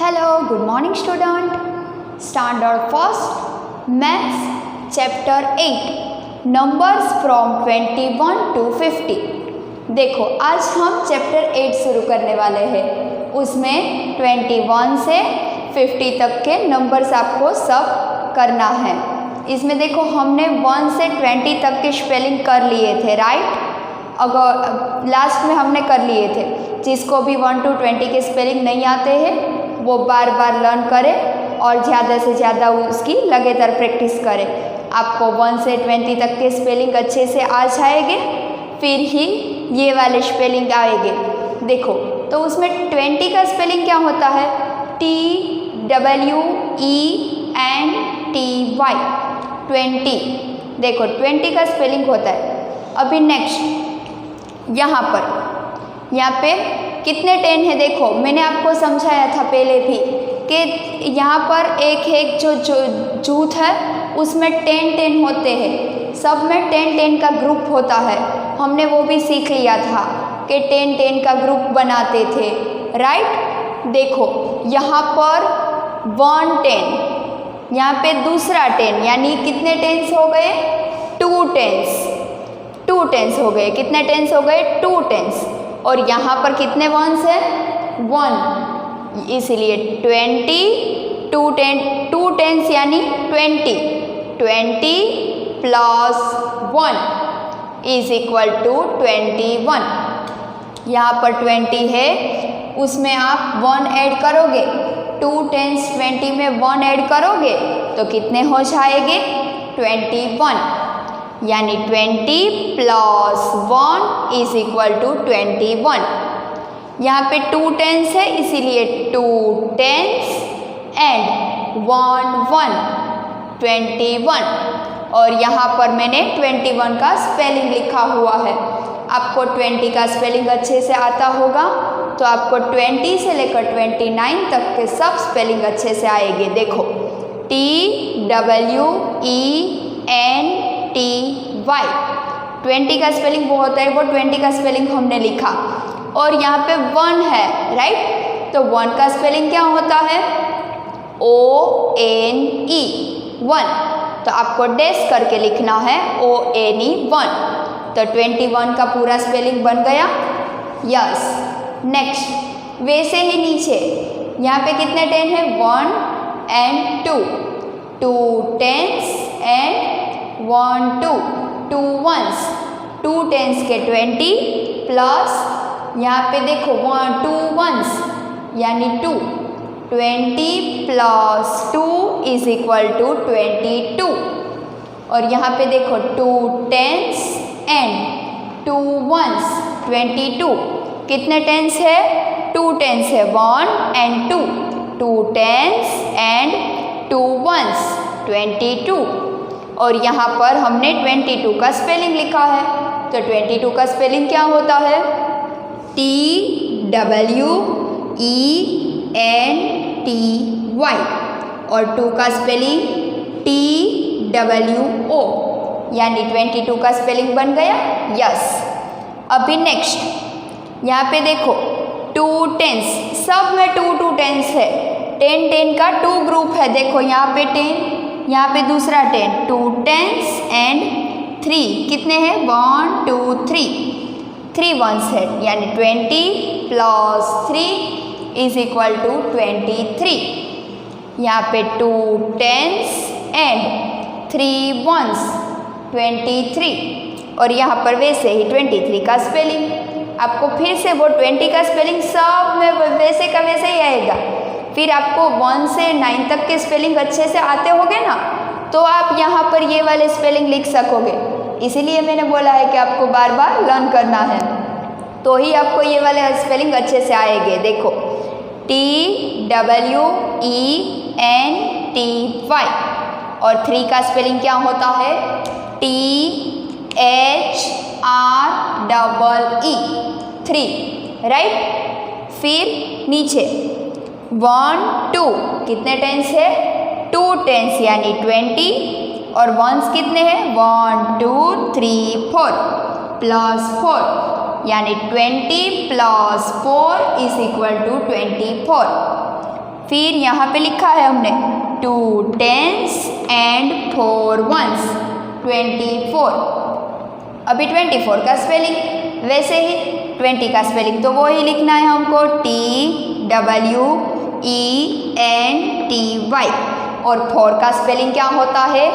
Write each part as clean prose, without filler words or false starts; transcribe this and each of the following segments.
Hello, good morning student. Standard first, Maths, Chapter 8, Numbers from 21 to 50. देखो आज हम chapter 8 शुरू करने वाले हैं। उसमें 21 से 50 तक के नंबर्स आपको सब करना है। इसमें देखो हमने 1 से 20 तक के स्पेलिंग कर लिए थे, राइट? अगर लास्ट में हमने कर लिए थे। जिसको भी 1 to 20 के स्पेलिंग नहीं आते हैं वो बार बार लर्न करें और ज़्यादा से ज़्यादा उसकी लगातार प्रैक्टिस करें। आपको 1 से 20 तक के स्पेलिंग अच्छे से आ जाएंगे, फिर ही ये वाले स्पेलिंग आएंगे। देखो तो उसमें 20 का स्पेलिंग क्या होता है? TWENTY 20। देखो 20 का स्पेलिंग होता है। अभी नेक्स्ट यहाँ पे कितने 10 है? देखो मैंने आपको समझाया था पहले भी कि यहाँ पर एक जो जूथ है उसमें 10 होते हैं। सब में 10 का ग्रुप होता है। हमने वो भी सीख लिया था कि 10 का ग्रुप बनाते थे, राइट? देखो यहाँ पर 1 10, यहाँ पे दूसरा 10, यानी कितने 10 हो गए? 2 10 हो गए। कितने 10 हो गए? 2 10। और यहाँ पर कितने 1s हैं? 1। इसलिए 20 2 10 यानी 20 प्लस 1 इज इक्वल टू 21। यहाँ पर 20 है, उसमें आप 1 ऐड करोगे। 2 10 20 में 1 ऐड करोगे तो कितने हो जाएंगे? 21, यानी 20 प्लस 1 इज इक्वल टू 21। यहाँ पे 2 10 है इसीलिए 2 10 एंड 1 21। और यहाँ पर मैंने 21 का स्पेलिंग लिखा हुआ है। आपको 20 का स्पेलिंग अच्छे से आता होगा तो आपको 20 से लेकर 29 तक के सब स्पेलिंग अच्छे से आएंगे। देखो TWENTY 20 का स्पेलिंग वो होता है, वो 20 का स्पेलिंग हमने लिखा। और यहाँ पे 1 है, राइट? तो 1 का स्पेलिंग क्या होता है? ONE 1। तो आपको डैश करके लिखना है ONE 1। तो 21 का पूरा स्पेलिंग बन गया। यस। नेक्स्ट वैसे ही नीचे यहाँ पे कितने 10 है? 1 and 2 10s and 1 2 1s। 2 10s के 20 प्लस यहाँ पे देखो 2 1s यानी 2। 20 प्लस 2 इज इक्वल टू 22। और यहाँ पे देखो 2 10s एंड 2 1s 22। कितने 10s है? 2 10s है, 1 and 2। 2 10s and 2 1s 22। और यहाँ पर हमने 22 का स्पेलिंग लिखा है। तो 22 का स्पेलिंग क्या होता है? TWENTY। और 2 का स्पेलिंग TWO, यानी 22 का स्पेलिंग बन गया। यस। अभी नेक्स्ट यहाँ पे देखो 2 10s, सब में 2 10s है। 10 का 2 ग्रुप है। देखो यहाँ पे 10, यहाँ पे दूसरा 10। 2 10s एंड 3 कितने हैं? 1 2 3 1s है, यानी 20 प्लस 3 इज इक्वल टू 23। यहाँ पे 2 10s एंड 3 1s 23। और यहाँ पर वैसे ही 23 का स्पेलिंग। आपको फिर से वो 20 का स्पेलिंग सब में वैसे का वैसे ही आएगा। फिर आपको 1 से 9 तक के स्पेलिंग अच्छे से आते होंगे ना, तो आप यहाँ पर ये वाले स्पेलिंग लिख सकोगे। इसीलिए मैंने बोला है कि आपको बार बार लर्न करना है, तो ही आपको ये वाले स्पेलिंग अच्छे से आएंगे। देखो TWENTY। और 3 का स्पेलिंग क्या होता है? THREE 3, right? फिर नीचे 1 2 कितने 10s है? 2 10s यानी 20। और 1s कितने हैं? 1 2 3 4 प्लस 4 यानी 20 प्लस 4 इज इक्वल टू 24। फिर यहाँ पे लिखा है हमने 2 10s एंड 4 1s 24। अभी 24 का स्पेलिंग, वैसे ही 20 का स्पेलिंग तो वो ही लिखना है हमको, TWENTY। और 4 का स्पेलिंग क्या होता है,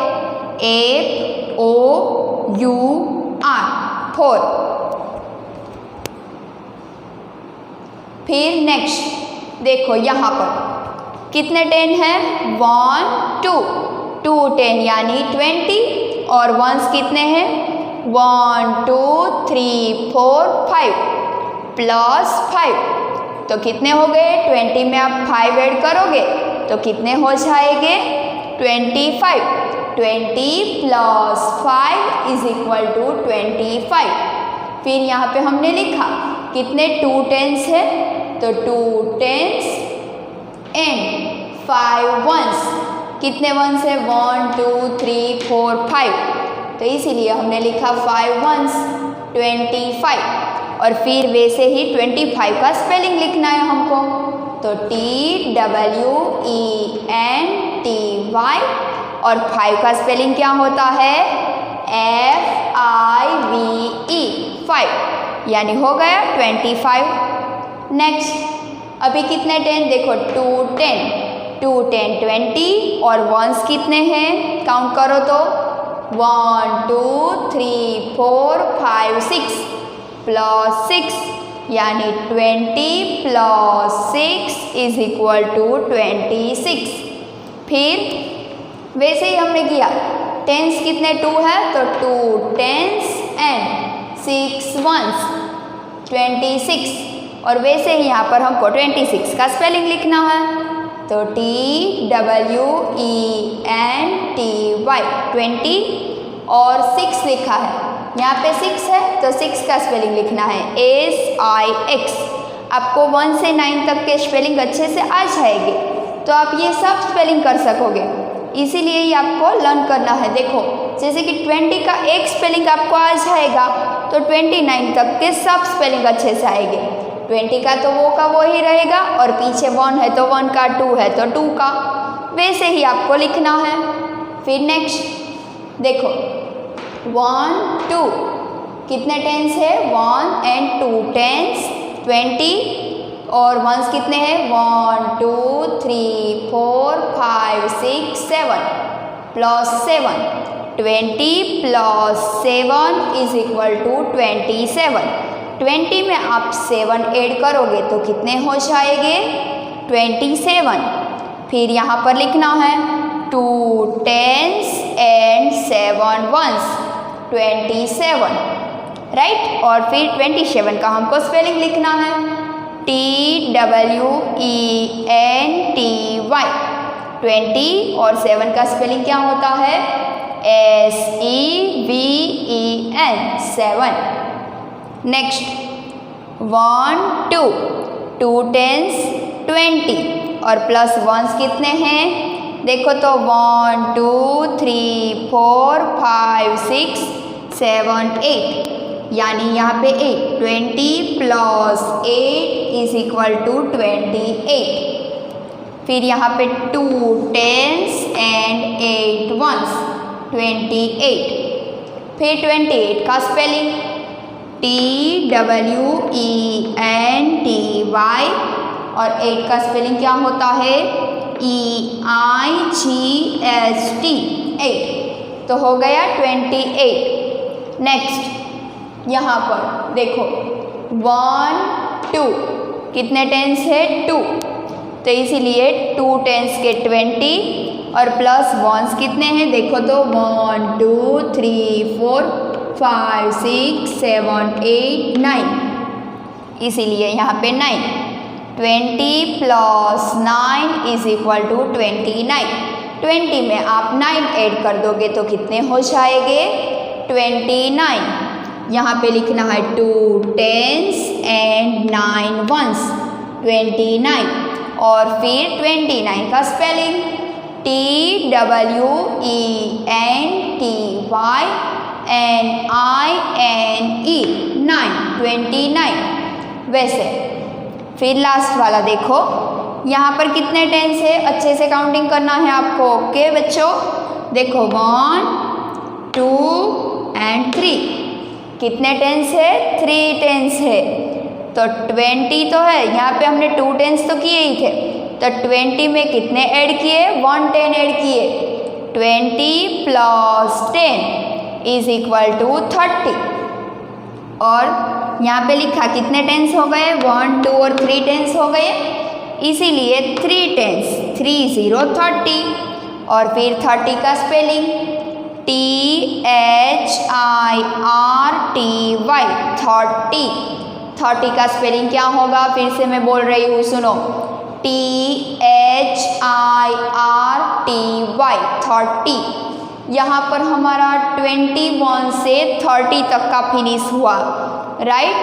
FOUR 4। फिर नेक्स्ट देखो यहाँ पर कितने 10 हैं, 1 2 2 10 यानी 20, और 1s कितने हैं, 1 2 3 4 5 प्लस 5, तो कितने हो गए, 20 में आप 5 ऐड करोगे तो कितने हो जाएंगे, 25। 20 प्लस 5 इज इक्वल टू 25। फिर यहाँ पे हमने लिखा कितने 2 10s है, तो 2 10s एंड 5 1s, कितने 1s है, 1 2 3 4 5, तो इसीलिए हमने लिखा 5 1s 25। और फिर वैसे ही 25 का स्पेलिंग लिखना है हमको, तो TWENTY, और 5 का स्पेलिंग क्या होता है, FIVE 5, यानी हो गया 25। नेक्स्ट अभी कितने 10, देखो 2 10 20 और 1s कितने हैं, काउंट करो तो 1 2 3 4 5 6 प्लस 6 यानी 20 प्लस 6 इज इक्वल टू 26। फिर वैसे ही हमने किया, 10s कितने 2 है, तो 2 10s एंड 6 1s 26, और वैसे ही यहाँ पर हमको 26 का स्पेलिंग लिखना है, तो TWENTY 20 और 6 लिखा है, यहाँ पे 6 है तो 6 का स्पेलिंग लिखना है SIX। आपको 1 से 9 तक के स्पेलिंग अच्छे से आ जाएंगे तो आप ये सब स्पेलिंग कर सकोगे, इसीलिए ये आपको लर्न करना है। देखो जैसे कि 20 का एक स्पेलिंग आपको आ जाएगा तो 29 तक के सब स्पेलिंग अच्छे से आएंगे। 20 का तो वो का वो ही रहेगा, और पीछे 1 है तो 1 का, 2 है तो 2 का, वैसे ही आपको लिखना है। फिर नेक्स्ट देखो 1 2 कितने 10s है, 1 एंड 2 10s 20, और 1s कितने हैं, 1 2 3 4 5 6 7 plus 7, 20 plus 7 is equal to 27। 20 में आप 7 ऐड करोगे तो कितने हो जाएंगे, 27। फिर यहाँ पर लिखना है 2 10s एंड 7 1s 27, राइट। और फिर 27 का हमको स्पेलिंग लिखना है, TWENTY 20, और 7 का स्पेलिंग क्या होता है, SEVEN 7। नेक्स्ट 1 2 2 10s 20 और प्लस 1s कितने हैं, देखो तो 1 2 3 4 5 6 7 8, यानी यहाँ पे 8, 20 प्लस 8 इज इक्वल टू 28। फिर यहाँ पे 2 10s एंड 8 1s 28। फिर 28 का स्पेलिंग TWENTY, और 8 का स्पेलिंग क्या होता है, EIGHT 8, तो हो गया 28। नेक्स्ट यहाँ पर देखो 1 2 कितने 10s है, 2, तो इसीलिए 2 10s के 20 और प्लस 1s कितने हैं, देखो तो 1 2 3 4 5 6 7 8 9, इसीलिए यहाँ पे 9। 20 प्लस 9 इज इक्वल टू 29। 20 में आप 9 ऐड कर दोगे तो कितने हो जाएंगे, 29। यहाँ पे लिखना है 2 10s एंड 9 1s 29, और फिर 29 का स्पेलिंग TWENTY 9 29। वैसे फिर लास्ट वाला देखो यहाँ पर कितने टेंस है, अच्छे से काउंटिंग करना है आपको। ओके बच्चों, देखो 1 2 एंड 3, कितने टेंस है, 3 टेंस है। तो 20 तो है, यहाँ पे हमने 2 टेंस तो किए ही थे, तो 20 में कितने ऐड किए, 1 10 ऐड किए। 20 प्लस 10 इज इक्वल टू 30। और यहाँ पे लिखा कितने टेंस हो गए, 1 2 और 3 टेंस हो गए, इसीलिए 3 टेंस, 3 0 30। और फिर 30 का स्पेलिंग THIRTY, 30 का स्पेलिंग क्या होगा, फिर से मैं बोल रही हूँ, सुनो, THIRTY 30। यहाँ पर हमारा 21 से 30 तक का फिनिश हुआ, राइट।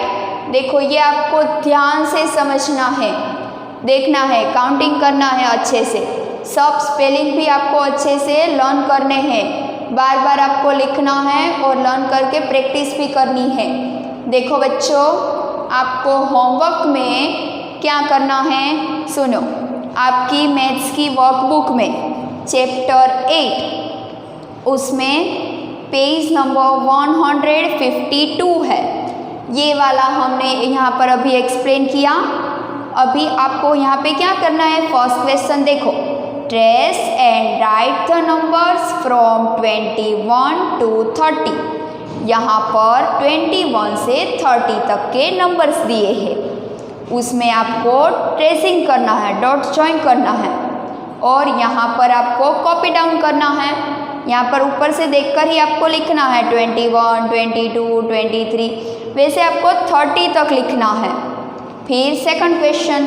देखो ये आपको ध्यान से समझना है, देखना है, काउंटिंग करना है अच्छे से, सब स्पेलिंग भी आपको अच्छे से लर्न करने हैं, बार बार आपको लिखना है और लर्न करके प्रैक्टिस भी करनी है। देखो बच्चों, आपको होमवर्क में क्या करना है, सुनो, आपकी मैथ्स की वर्कबुक में चैप्टर 8 उसमें पेज नंबर 152 है, ये वाला हमने यहाँ पर अभी एक्सप्लेन किया। अभी आपको यहाँ पे क्या करना है, फर्स्ट क्वेश्चन देखो, trace and right the numbers from 21 to 30। यहाँ पर 21 से 30 तक के नंबर्स दिए हैं, उसमें आपको ट्रेसिंग करना है, डॉट जॉइन करना है, और यहाँ पर आपको कॉपी डाउन करना है। यहाँ पर ऊपर से देखकर ही आपको लिखना है 21 22 23, वैसे आपको 30 तक लिखना है। फिर second question,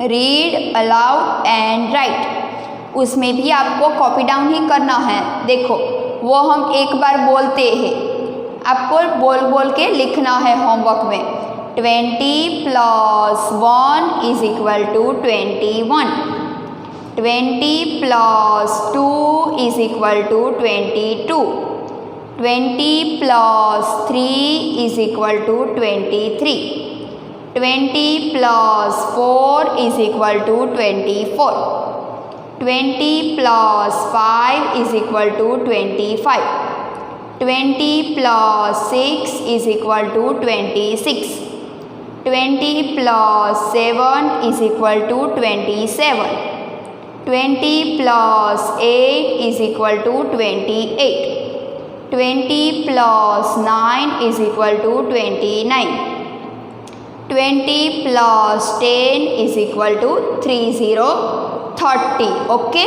read aloud and right, उसमें भी आपको कॉपी डाउन ही करना है। देखो वो हम एक बार बोलते हैं, आपको बोल बोल के लिखना है होमवर्क में। 20 + 1 is equal to 21, 20 + 2 is equal to 22, 20 + 3 is equal to 23, 20 + 4 is equal to 24, 20 + 5 is equal to 25, 20 + 6 is equal to 26, 20 + 7 is equal to 27, 20 + 8 is equal to 28, 20 + 9 is equal to 29, 20 + 10 is equal to 30। Okay,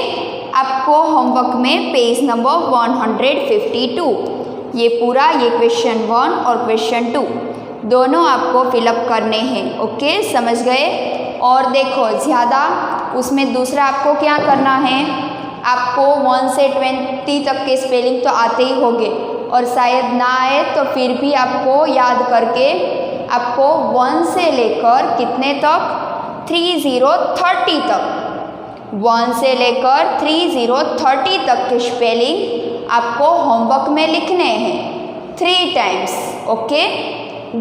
आपको homework में page number 152 ये पूरा, ये question 1 और question 2 दोनों आपको fill up करने हैं। ओके, समझ गए। और देखो ज़्यादा उसमें दूसरा आपको क्या करना है, आपको 1 से 20 तक के स्पेलिंग तो आते ही होंगे, और शायद ना आए तो फिर भी आपको याद करके आपको 1 से लेकर कितने तक, 30 तक, 1 से लेकर 30 तक के स्पेलिंग आपको होमवर्क में लिखने हैं 3 टाइम्स। ओके,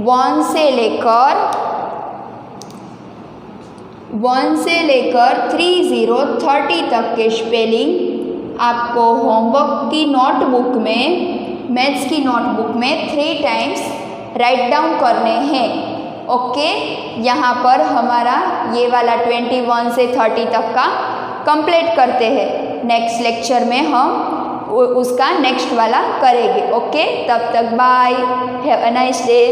1 से लेकर 30 तक के स्पेलिंग आपको होमवर्क की नोटबुक में, मैथ्स की नोटबुक में 3 टाइम्स राइट डाउन करने हैं। ओके, यहाँ पर हमारा ये वाला 21 से 30 तक का कंप्लीट करते हैं। नेक्स्ट लेक्चर में हम उसका नेक्स्ट वाला करेंगे। ओके, तब तक bye, have a nice day.